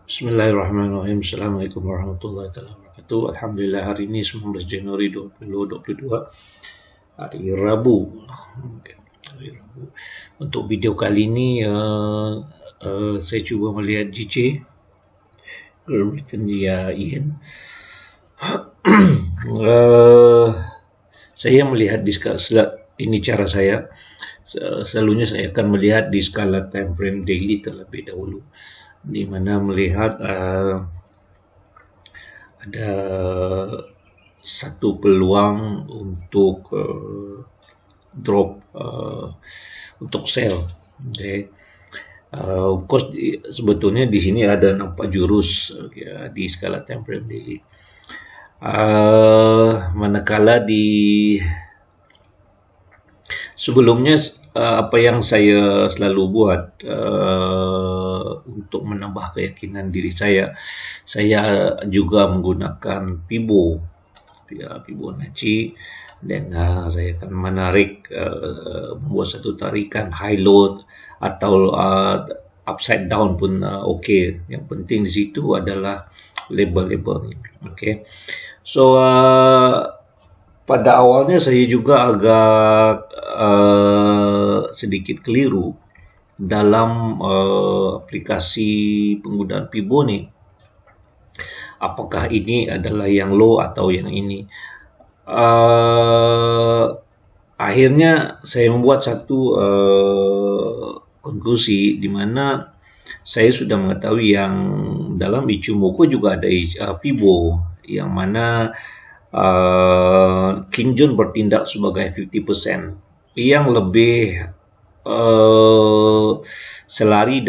Bismillahirrahmanirrahim. Assalamualaikum warahmatullahi wabarakatuh. Alhamdulillah, hari ini 19 Januari 2022, hari Rabu. Hari Rabu. Untuk video kali ini saya cuba melihat GJ Great Britain Ian. Saya melihat di skala ini, cara saya selalunya saya akan melihat di skala time frame daily terlebih dahulu, di mana melihat ada satu peluang untuk drop, untuk sell. Okay. Of course, sebetulnya di sini ada nampak jurus di skala time frame daily. Manakala di sebelumnya, apa yang saya selalu buat untuk menambah keyakinan diri saya juga menggunakan Fibonacci, dan saya akan menarik, membuat satu tarikan high low atau upside down pun okey. Yang penting di situ adalah label-labelnya. Okey. So pada awalnya saya juga agak sedikit keliru dalam aplikasi penggunaan Fibo ni. Apakah ini adalah yang low atau yang ini? Akhirnya saya membuat satu konklusi di mana saya sudah mengetahui yang dalam Ichimoku juga ada Fibo, yang mana Kinjun bertindak sebagai 50%, yang lebih selari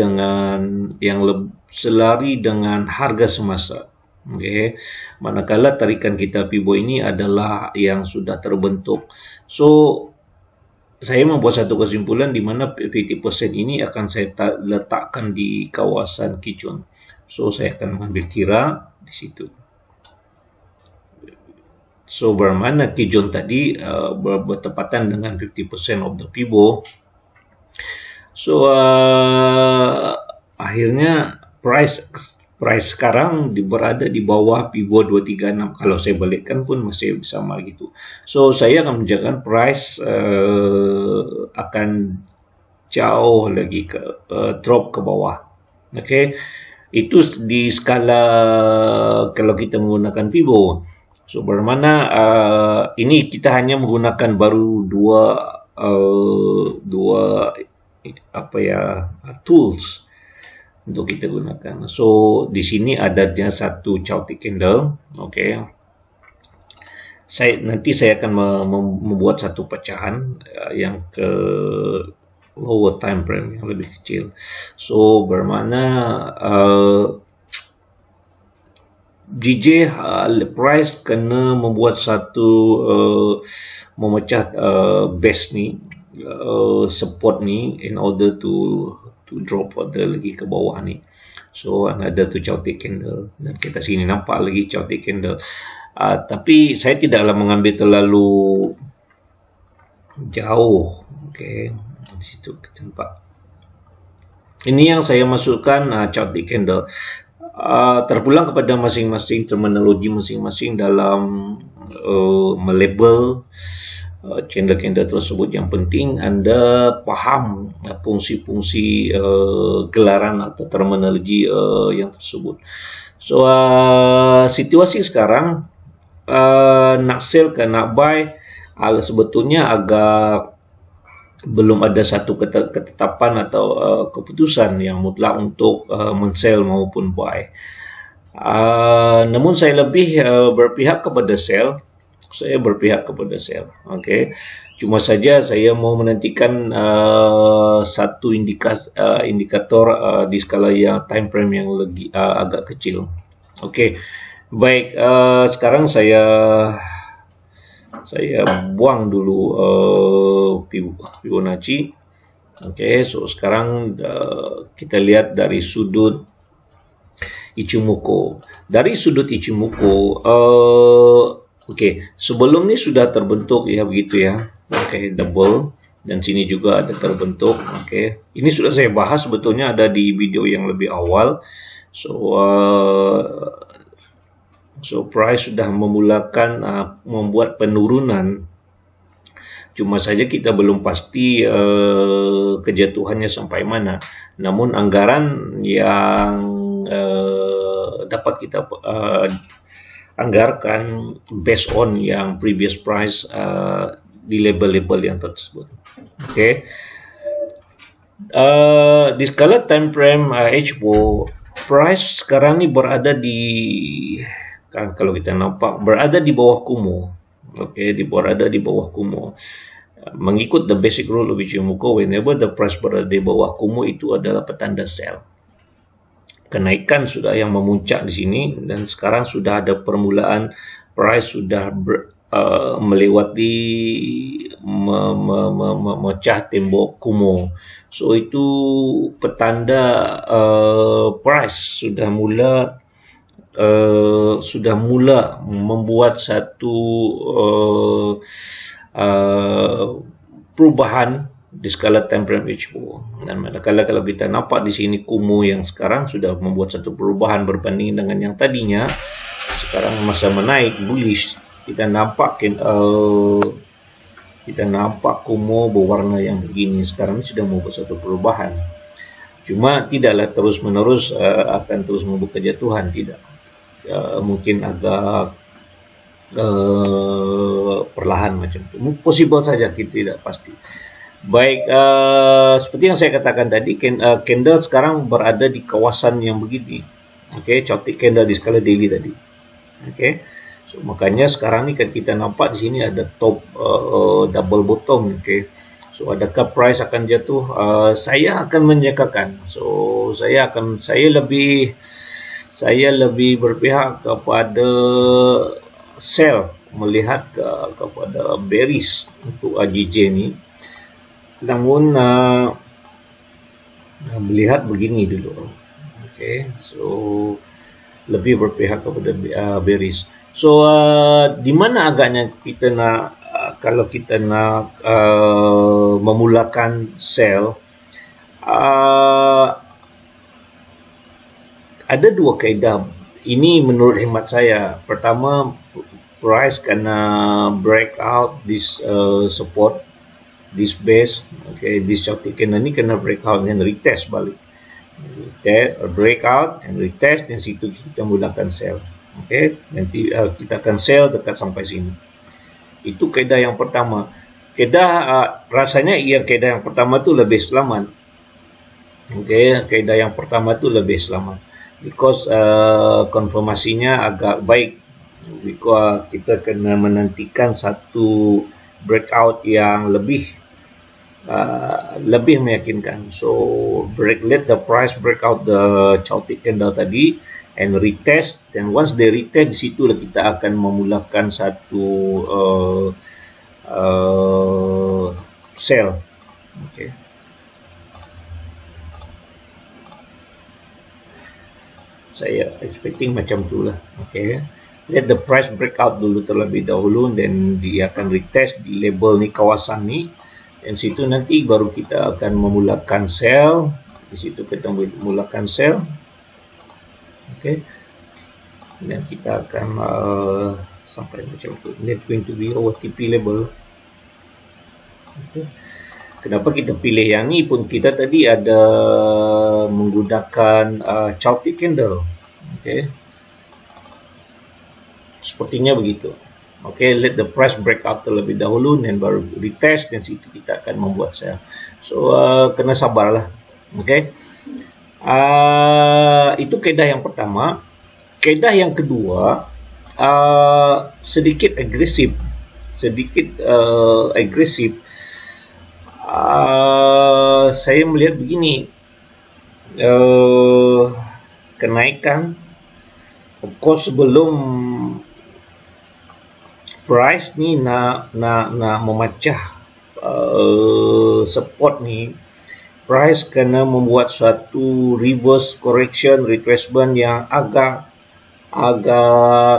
dengan harga semasa. Okay. Manakala tarikan kita Fibo ini adalah yang sudah terbentuk. So saya membuat satu kesimpulan di mana 50% ini akan saya letakkan di kawasan Kijun. So saya akan mengambil kira di situ. So bermana Kijun tadi bertepatan dengan 50% of the Fibo. So akhirnya price sekarang berada di bawah Fibo 236. Kalau saya balikkan pun masih sama gitu. So saya akan menjaga price akan jauh lagi ke drop ke bawah. Okay. Itu di skala kalau kita menggunakan Fibo. So bermana ini kita hanya menggunakan baru dua tools untuk kita gunakan. So di sini adanya satu Chouthic candle. Okay. Nanti saya akan membuat satu pecahan yang ke lower time frame yang lebih kecil. So bermakna DJ price kena membuat satu memecah base ni, support ni, in order to drop further lagi ke bawah ni. So ada tu Chouthic candle, dan kita sini nampak lagi Chouthic candle. Tapi saya tidaklah mengambil terlalu jauh. Okay. Di situ kita nampak. Ini yang saya masukkan Chouthic candle. Terpulang kepada masing-masing terminologi masing-masing dalam melabel candle-candle tersebut. Yang penting anda faham fungsi-fungsi gelaran atau terminologi yang tersebut. So situasi sekarang, nak sell ke nak buy, sebetulnya agak belum ada satu ketetapan atau keputusan yang mutlak untuk men-sell maupun buy. Namun saya lebih berpihak kepada sell. Okay. Cuma saja saya mau menantikan satu indikator di skala yang time frame yang lagi agak kecil. Okay. Baik, sekarang saya buang dulu Fibonacci. Okay, so sekarang kita lihat dari sudut Ichimoku. Dari sudut Ichimoku, okay, sebelum ni sudah terbentuk ya, begitu ya. Okay, double, dan sini juga ada terbentuk. Okay, ini sudah saya bahas sebetulnya, ada di video yang lebih awal. So price sudah memulakan membuat penurunan. Cuma saja kita belum pasti kejatuhannya sampai mana. Namun anggaran yang dapat kita anggarkan based on yang previous price di label-label yang tersebut. Okay. Di skala time frame HBO, price sekarang ni berada di, kan kalau kita nampak berada di bawah Kumo. Okay, berada di bawah Kumo. Mengikut the basic rule of Ichimoku, whenever the price berada di bawah Kumo, itu adalah petanda sell. Kenaikan sudah yang memuncak di sini, dan sekarang sudah ada permulaan price sudah melewati memecah tembok Kumo. So itu petanda price sudah mula membuat satu perubahan di skala time frame HBO. Dan manakala kalau kita nampak di sini Kumo yang sekarang sudah membuat satu perubahan berbanding dengan yang tadinya, sekarang masa menaik bullish, kita nampak Kumo berwarna yang begini sekarang ini sudah membuat satu perubahan. Cuma tidaklah terus menerus akan terus membuat kejatuhan, tidak. Mungkin agak perlahan macam itu. Possible saja, kita tidak pasti. Baik, seperti yang saya katakan tadi, candle sekarang berada di kawasan yang begini. Okay, cantik candle di skala daily tadi. Okay, so makanya sekarang ni kan kita nampak di sini ada top double bottom. Okay, so adakah price akan jatuh? Saya akan menjagakan. So saya lebih berpihak kepada sell, melihat kepada bearish untuk AJJ ni. Namun melihat begini dulu. Okay, so lebih berpihak kepada bearish. So di mana agaknya kita nak kalau kita nak memulakan sell, ada dua kaedah. Ini menurut hemat saya. Pertama, price kena break out this support, this base. Okay, this cantik candle ni kena break out dan retest balik. Break out and retest, dan situ kita mulakan sell. Okay, nanti kita akan sell dekat sampai sini. Itu kaedah yang pertama. Rasanya kaedah yang pertama tu lebih selamat. Okay, kaedah yang pertama tu lebih selamat. Because konfirmasinya agak baik. Because kita kena menantikan satu breakout yang lebih meyakinkan. So let the price break out the cantik candle tadi and retest. Dan once they retest, di situlah kita akan memulakan satu sell. Okay. Saya expecting macam tu lah. Okay. Let the price break out dulu terlebih dahulu, dan dia akan retest di label ni, kawasan ni. Dan situ nanti baru kita akan memulakan sell. Di situ kita memulakan sell. Okay. Dan kita akan sampai macam tu. That's going to be our TP label. Okay. Kenapa kita pilih yang ni pun, kita tadi ada menggunakan cantik candle. Okay. Sepertinya begitu. Okay, let the price break out terlebih dahulu dan baru retest, dan situ kita akan membuat sell. So kena sabarlah. Okay. Itu kaedah yang pertama. Kaedah yang kedua, sedikit agresif. Saya melihat begini, kenaikan, of course, sebelum price ni nak memecah support ni, price kena membuat suatu reverse correction, retracement yang agak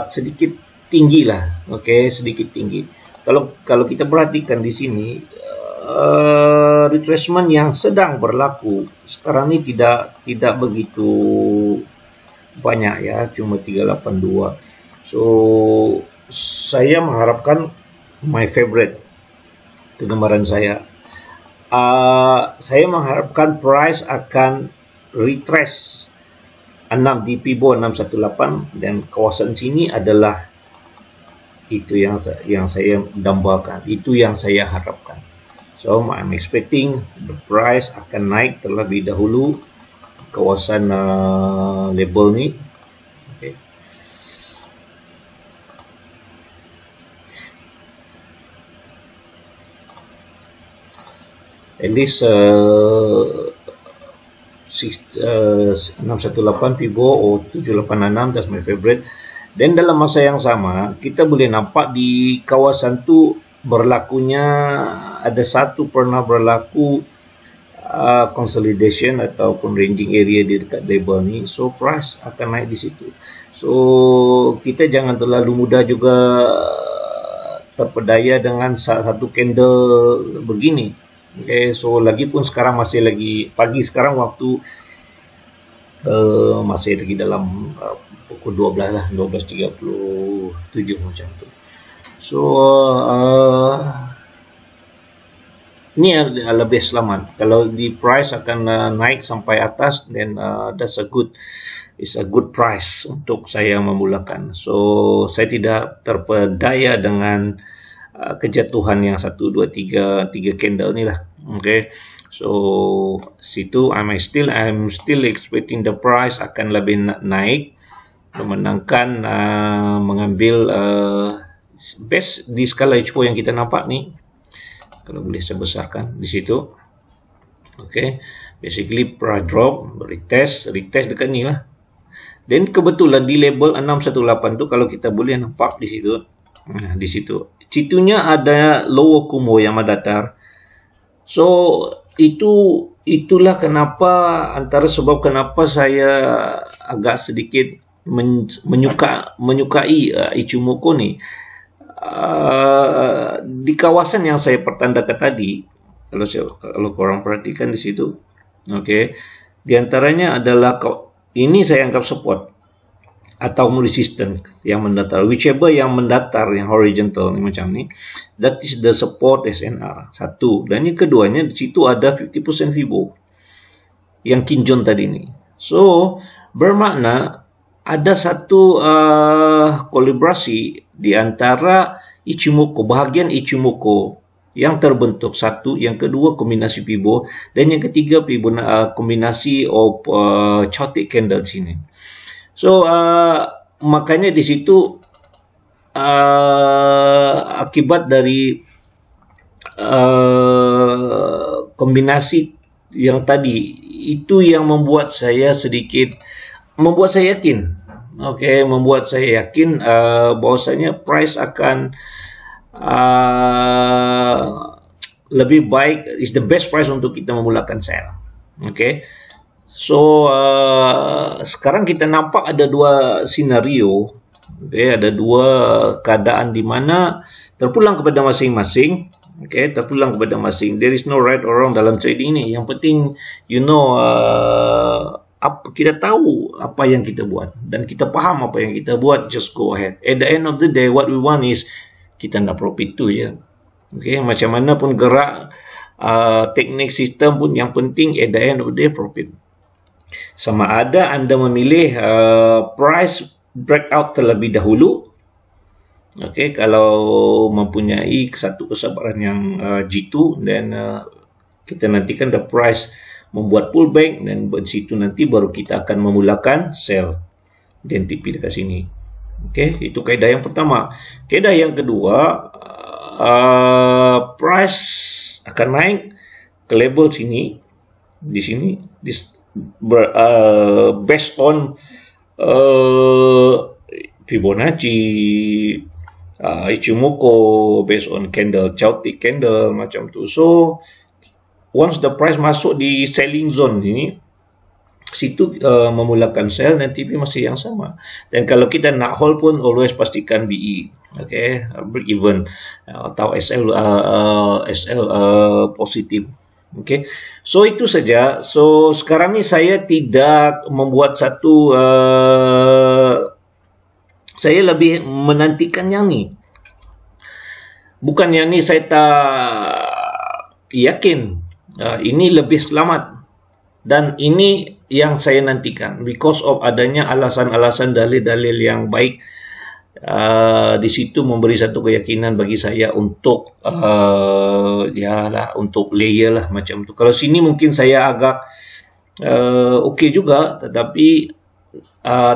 sedikit tinggi lah. Okay, sedikit tinggi. Kalau kita perhatikan di sini, retracement yang sedang berlaku sekarang ni tidak begitu banyak ya, cuma 382. So saya mengharapkan my favorite, kegemaran saya. Saya mengharapkan price akan retrace 6 di Pibo 618, dan kawasan sini adalah itu yang saya dambakan, itu yang saya harapkan. So I'm expecting the price akan naik terlebih dahulu di kawasan label ni. Okay. At least 618 Pibo or 786, that's my favorite. Dan dalam masa yang sama, kita boleh nampak di kawasan tu berlakunya, ada satu pernah berlaku consolidation ataupun ranging area di dekat label ni. So price akan naik di situ. So kita jangan terlalu mudah juga terpedaya dengan satu candle begini. Okay, so lagipun sekarang masih lagi pagi, sekarang waktu masih lagi dalam pukul 12 lah, 12.37 macam tu. So ni lebih selamat. Kalau di price akan naik sampai atas, then that's a good price untuk saya memulakan. So saya tidak terpedaya dengan kejatuhan yang 1, 2, 3 candle ni lah. Okay, so situ I'm still expecting the price akan lebih naik, memenangkan mengambil best di skala H4 yang kita nampak ni. Kalau boleh saya besarkan di situ. Okay, basically price drop, retest dekat ni lah. Dan kebetulan di label 618 tu, kalau kita boleh nampak di situ, di situ situnya ada lower Kumo yang mendatar. So itulah kenapa, antara sebab kenapa saya agak sedikit menyukai Ichimoku ni. Di kawasan yang saya pertandakan tadi, kalau korang perhatikan di situ, okay, di antaranya adalah ini saya anggap support atau resistance yang mendatar, whichever yang mendatar, yang horizontal ni macam ni, that is the support SNR satu. Dan yang keduanya, di situ ada 50% Fibo yang Kinjon tadi ni. So bermakna ada satu kolaborasi di antara Ichimoku, bahagian Ichimoku yang terbentuk satu, yang kedua kombinasi Fibo, dan yang ketiga kombinasi of Chotic candle sini. So makanya di situ akibat dari kombinasi yang tadi, itu yang membuat saya yakin, okay, membuat saya yakin bahwasanya price akan lebih baik, is the best price untuk kita memulakan sell. Okay. So sekarang kita nampak ada dua senario, okay, ada dua keadaan di mana terpulang kepada masing-masing. Okay, terpulang kepada masing. There is no right or wrong dalam trading ni. Yang penting kita tahu apa yang kita buat dan kita faham apa yang kita buat. Just go ahead. At the end of the day, what we want is kita nak profit tu je. Okay, macam mana pun gerak teknik sistem pun, yang penting at the end of the day profit. Sama ada anda memilih price breakout terlebih dahulu, okay, kalau mempunyai satu kesabaran yang jitu, dan kita nantikan the price membuat pullback, dan di situ nanti baru kita akan memulakan sell dan TP dekat sini. Okay, itu kaedah yang pertama. Kaedah yang kedua, price akan naik ke level sini, di sini, based on Fibonacci, Ichimoku, based on candle, Chotic candle macam tu. So once the price masuk di selling zone ini, situ memulakan sell, dan TP masih yang sama. Dan kalau kita nak hold pun, always pastikan BE, okay, break even, atau SL positif. Okay, so itu saja. So sekarang ni saya tidak membuat satu, saya lebih menantikan yang ni. Bukan yang ni saya tak yakin. Ini lebih selamat. Dan ini yang saya nantikan. Because of adanya alasan-alasan dalil-dalil yang baik. Di situ memberi satu keyakinan bagi saya untuk untuk layer lah macam tu. Kalau sini mungkin saya agak okey juga, tetapi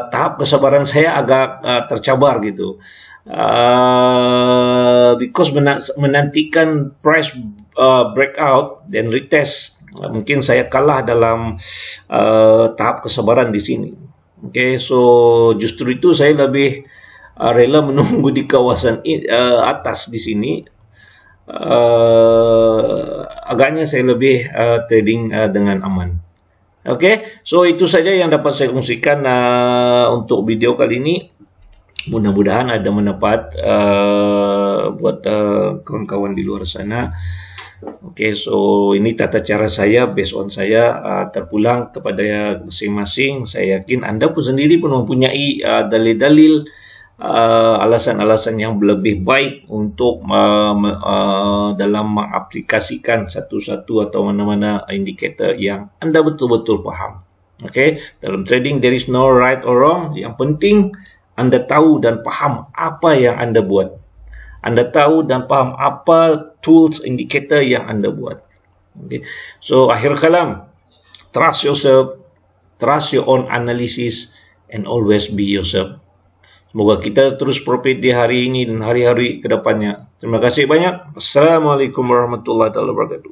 tahap kesabaran saya agak tercabar gitu. Because menantikan price breakout dan retest, mungkin saya kalah dalam tahap kesabaran di sini. Okay, so justru itu saya lebih rela menunggu di kawasan atas di sini. Agaknya saya lebih trading dengan aman. Okay, so itu saja yang dapat saya kongsikan untuk video kali ini. Mudah-mudahan ada manfaat buat kawan-kawan di luar sana. Okay, so ini tata cara saya, based on saya terpulang kepada masing-masing. Saya yakin anda pun sendiri pun mempunyai dalil-dalil, alasan-alasan yang lebih baik untuk dalam mengaplikasikan satu-satu atau mana-mana indikator yang anda betul-betul faham. Okay, dalam trading there is no right or wrong. Yang penting anda tahu dan faham apa yang anda buat. Anda tahu dan faham apa tools indikator yang anda buat. Okay, so akhir kalam, trust yourself, trust your own analysis, and always be yourself. Semoga kita terus profit di hari ini dan hari-hari ke depannya. Terima kasih banyak. Assalamualaikum warahmatullahi wabarakatuh.